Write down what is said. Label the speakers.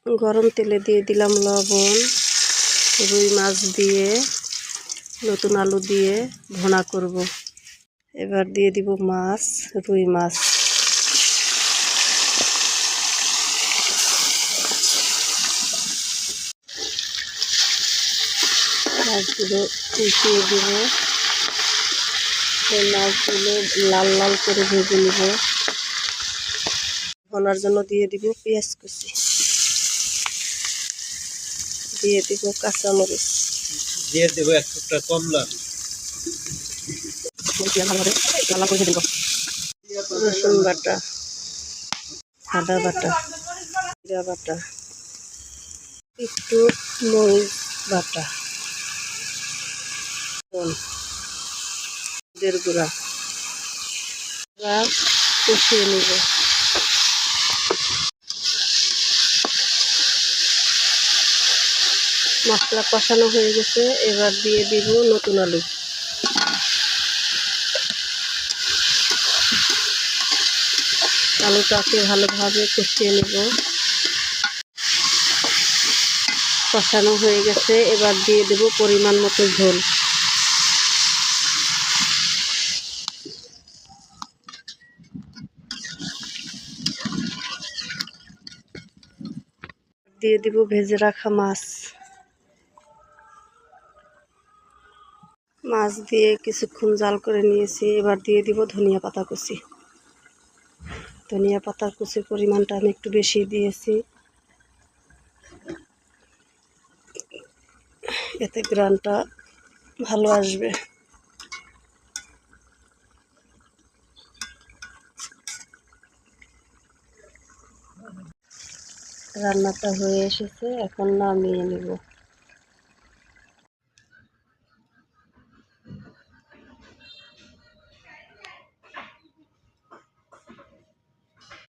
Speaker 1: গরম তেলে দিয়ে দিলাম লবণ। রুই মাছ দিয়ে নতুন আলু দিয়ে ভুনা করব। এবার দিয়ে দিব মাছ, রুই মাছ। মাছগুলো উঠিয়ে দিব। এই মাছগুলো লাল লাল করে ভেজে নিব। ভুনার জন্য দিয়ে দিব পেঁয়াজ কুচি, দিয়ে দিব কাঁচামরিচ,
Speaker 2: দিয়ে দেবো এক টুকরা কমলা,
Speaker 1: রসুন বাটা, আদা বাটা, জিরা বাটা, একটু মরিচ বাটা, হলুদের গুঁড়া কষিয়ে নিব। মশলা কষানো হয়ে গেছে, এবার দিয়ে দিব নতুন আলু। আলুটাকে ভালোভাবে কষিয়ে নিব। কষানো হয়ে গেছে, এবার দিয়ে দেব পরিমাণ মতো ঝোল। দিয়ে দিব ভেজে রাখা মাছ। মাছ দিয়ে কিছুক্ষণ জাল করে নিয়েছি, এবার দিয়ে দিব ধনিয়া পাতা কুচি। ধনিয়া পাতা কুচির পরিমাণটা আমি একটু বেশি দিয়েছি, এতে গ্রানটা ভালো আসবে। রান্নাটা হয়ে এসেছে, এখন নামিয়ে নেব।